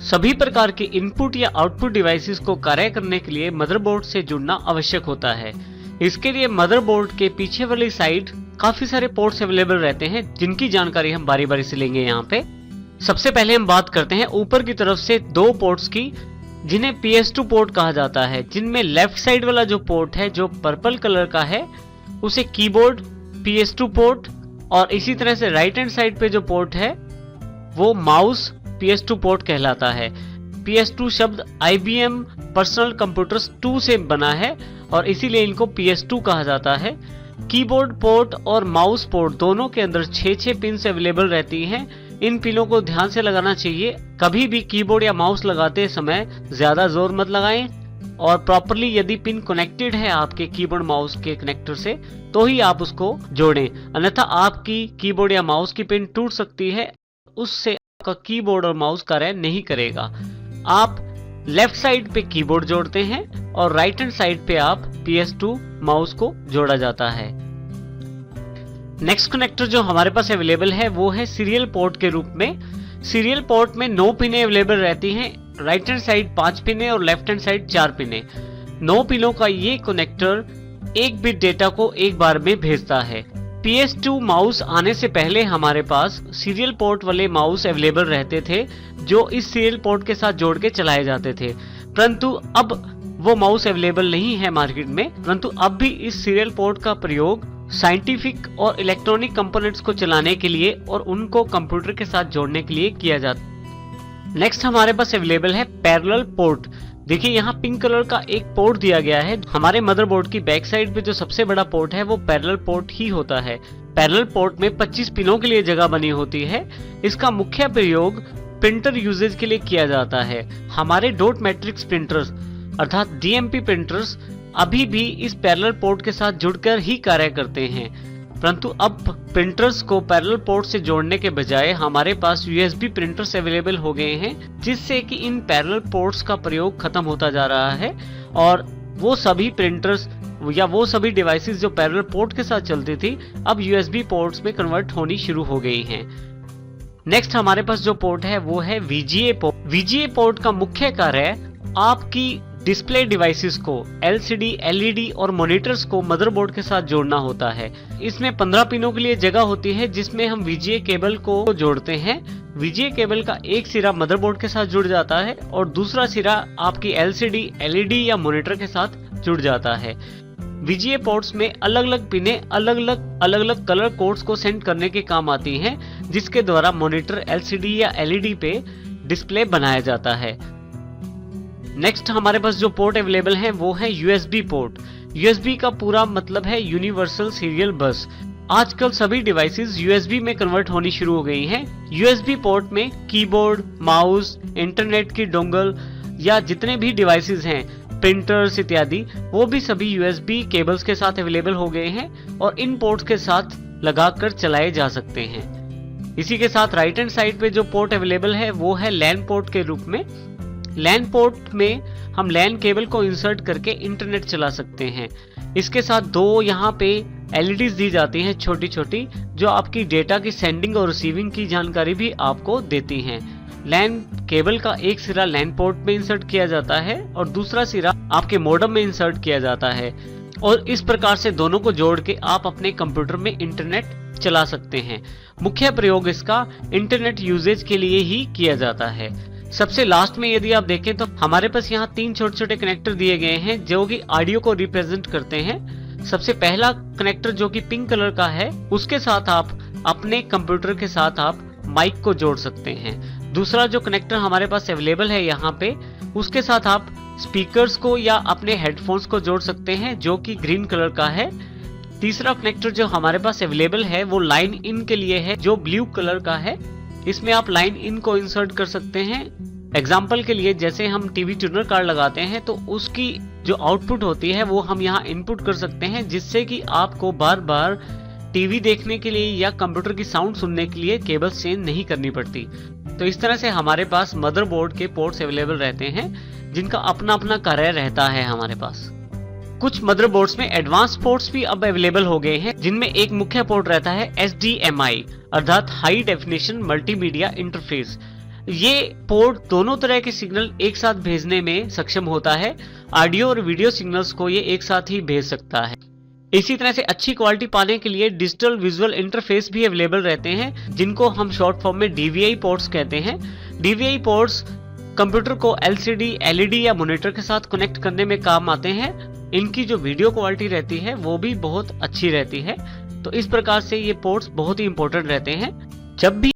सभी प्रकार के इनपुट या आउटपुट डिवाइसेस को कार्य करने के लिए मदरबोर्ड से जुड़ना आवश्यक होता है। इसके लिए मदरबोर्ड के पीछे वाली साइड काफी सारे पोर्ट्स अवेलेबल रहते हैं, जिनकी जानकारी हम बारी बारी से लेंगे यहाँ पे। सबसे पहले हम बात करते हैं ऊपर की तरफ से दो पोर्ट्स की, जिन्हें PS2 पोर्ट कहा जाता है, जिनमें लेफ्ट साइड वाला जो पोर्ट है जो पर्पल कलर का है उसे कीबोर्ड PS2 पोर्ट, और इसी तरह से राइट हैंड साइड पे जो पोर्ट है वो माउस PS2 पोर्ट कहलाता है। PS2 शब्द IBM पर्सनल कंप्यूटर्स 2 से बना है और इसीलिए इनको PS2 कहा जाता है। कीबोर्ड पोर्ट और माउस पोर्ट दोनों के अंदर 6 पिन्स अवेलेबल रहती हैं। इन पिनों को ध्यान से लगाना चाहिए। कभी भी कीबोर्ड या माउस लगाते समय ज्यादा जोर मत लगाएं, और प्रॉपरली यदि पिन कनेक्टेड है आपके कीबोर्ड माउस के कनेक्टर से तो ही आप उसको जोड़ें, अन्यथा आपकी कीबोर्ड या माउस की पिन टूट सकती है, उससे आपका कीबोर्ड और माउस कार्य नहीं करेगा। आप लेफ्ट साइड पे कीबोर्ड जोड़ते हैं और राइट हैंड साइड पे आप PS2 माउस को जोड़ा जाता है। नेक्स्ट कनेक्टर जो हमारे पास अवेलेबल है वो है सीरियल पोर्ट के रूप में। सीरियल पोर्ट में 9 पिनें अवेलेबल रहती हैं। राइट हैंड साइड 5 पिनें और लेफ्ट हैंड साइड 4 पिनें। 9 पिनों का ये कनेक्टर 1 बिट डेटा को एक बार में भेजता है। PS2 माउस आने से पहले हमारे पास सीरियल पोर्ट वाले माउस अवेलेबल रहते थे, जो इस सीरियल पोर्ट के साथ जोड़ के चलाए जाते थे, परंतु अब वो माउस अवेलेबल नहीं है मार्केट में। परंतु अब भी इस सीरियल पोर्ट का प्रयोग साइंटिफिक और इलेक्ट्रॉनिक कंपोनेंट्स को चलाने के लिए और उनको कंप्यूटर के साथ जोड़ने के लिए किया जाता है। नेक्स्ट हमारे पास अवेलेबल है पैरेलल पोर्ट। देखिए यहाँ पिंक कलर का एक पोर्ट दिया गया है। हमारे मदरबोर्ड की बैक साइड पे जो सबसे बड़ा पोर्ट है वो पैरेलल पोर्ट ही होता है। पैरेलल पोर्ट में 25 पिनों के लिए जगह बनी होती है। इसका मुख्य प्रयोग प्रिंटर यूजेज के लिए किया जाता है। हमारे डॉट मैट्रिक्स प्रिंटर्स अर्थात DMP प्रिंटर्स अभी भी इस पैरेलल पोर्ट के साथ जुड़कर ही कार्य करते हैं, परंतु अब प्रिंटर्स को पैरेलल पोर्ट से जोड़ने के बजाय हमारे पास USB प्रिंटर्स अवेलेबल हो गए हैं, जिससे कि इन पैरेलल पोर्ट्स का प्रयोग खत्म होता जा रहा है और वो सभी प्रिंटर्स या वो सभी डिवाइसेस जो पैरेलल पोर्ट के साथ चलती थी अब USB पोर्ट्स में कन्वर्ट होनी शुरू हो गई हैं। नेक्स्ट हमारे पास जो पोर्ट है वो है VGA पोर्ट। VGA पोर्ट का मुख्य कार्य आपकी डिस्प्ले डिवाइसेस को LCD, LED और मॉनिटर्स को मदरबोर्ड के साथ जोड़ना होता है। इसमें 15 पिनों के लिए जगह होती है, जिसमें हम VGA केबल को जोड़ते हैं। VGA केबल का एक सिरा मदरबोर्ड के साथ जुड़ जाता है और दूसरा सिरा आपकी LCD, LED या मॉनिटर के साथ जुड़ जाता है। VGA पोर्ट्स में अलग अलग पिनें अलग अलग कलर कोड्स को सेंड करने के काम आती हैं, जिसके द्वारा मॉनिटर, LCD या LED पे डिस्प्ले बनाया जाता है। नेक्स्ट हमारे पास जो पोर्ट अवेलेबल है वो है USB पोर्ट। USB का पूरा मतलब है यूनिवर्सल सीरियल बस। आजकल सभी डिवाइसेस USB में कन्वर्ट होनी शुरू हो गई हैं। USB पोर्ट में कीबोर्ड, माउस, इंटरनेट की डोंगल या जितने भी डिवाइसेस हैं, प्रिंटर्स इत्यादि, वो भी सभी USB केबल्स के साथ अवेलेबल हो गए हैं और इन पोर्ट्स के साथ लगाकर चलाए जा सकते हैं। इसी के साथ राइट हैंड साइड पे जो पोर्ट अवेलेबल है वो है LAN पोर्ट के रूप में। LAN पोर्ट में हम LAN केबल को इंसर्ट करके इंटरनेट चला सकते हैं। इसके साथ दो यहाँ पे LEDs दी जाती हैं छोटी छोटी, जो आपकी डेटा की सेंडिंग और रिसीविंग की जानकारी भी आपको देती हैं। LAN केबल का एक सिरा LAN पोर्ट में इंसर्ट किया जाता है और दूसरा सिरा आपके मॉडेम में इंसर्ट किया जाता है, और इस प्रकार से दोनों को जोड़ के आप अपने कंप्यूटर में इंटरनेट चला सकते हैं। मुख्य प्रयोग इसका इंटरनेट यूजेज के लिए ही किया जाता है। सबसे लास्ट में यदि आप देखें तो हमारे पास यहाँ 3 छोटे छोटे कनेक्टर दिए गए हैं जो कि ऑडियो को रिप्रेजेंट करते हैं। सबसे पहला कनेक्टर जो कि पिंक कलर का है, उसके साथ आप अपने कंप्यूटर के साथ आप माइक को जोड़ सकते हैं। दूसरा जो कनेक्टर हमारे पास अवेलेबल है यहाँ पे, उसके साथ आप स्पीकर्स को या अपने हेडफोन्स को जोड़ सकते हैं, जो कि ग्रीन कलर का है। तीसरा कनेक्टर जो हमारे पास अवेलेबल है वो लाइन इन के लिए है, जो ब्लू कलर का है। इसमें आप लाइन इन को इंसर्ट कर सकते हैं। एग्जाम्पल के लिए जैसे हम टीवी ट्यूनर कार्ड लगाते हैं तो उसकी जो आउटपुट होती है वो हम यहाँ इनपुट कर सकते हैं, जिससे कि आपको बार बार टीवी देखने के लिए या कंप्यूटर की साउंड सुनने के लिए केबल्स चेंज नहीं करनी पड़ती। तो इस तरह से हमारे पास मदरबोर्ड के पोर्ट्स अवेलेबल रहते हैं, जिनका अपना अपना कार्य रहता है हमारे पास। कुछ मदरबोर्ड्स में एडवांस पोर्ट्स भी अब अवेलेबल हो गए हैं, जिनमें एक मुख्य पोर्ट रहता है HDMI अर्थात हाई डेफिनेशन मल्टीमीडिया इंटरफेस। ये पोर्ट दोनों तरह के सिग्नल एक साथ भेजने में सक्षम होता है। ऑडियो और वीडियो सिग्नल्स को ये एक साथ ही भेज सकता है। इसी तरह से अच्छी क्वालिटी पाने के लिए डिजिटल विजुअल इंटरफेस भी अवेलेबल रहते हैं, जिनको हम शॉर्ट फॉर्म में DVI पोर्ट्स कहते हैं। DVI पोर्ट्स कंप्यूटर को LCD, LED या मॉनिटर के साथ कनेक्ट करने में काम आते हैं। इनकी जो वीडियो क्वालिटी रहती है वो भी बहुत अच्छी रहती है। तो इस प्रकार से ये पोर्ट्स बहुत ही इंपॉर्टेंट रहते हैं। जब भी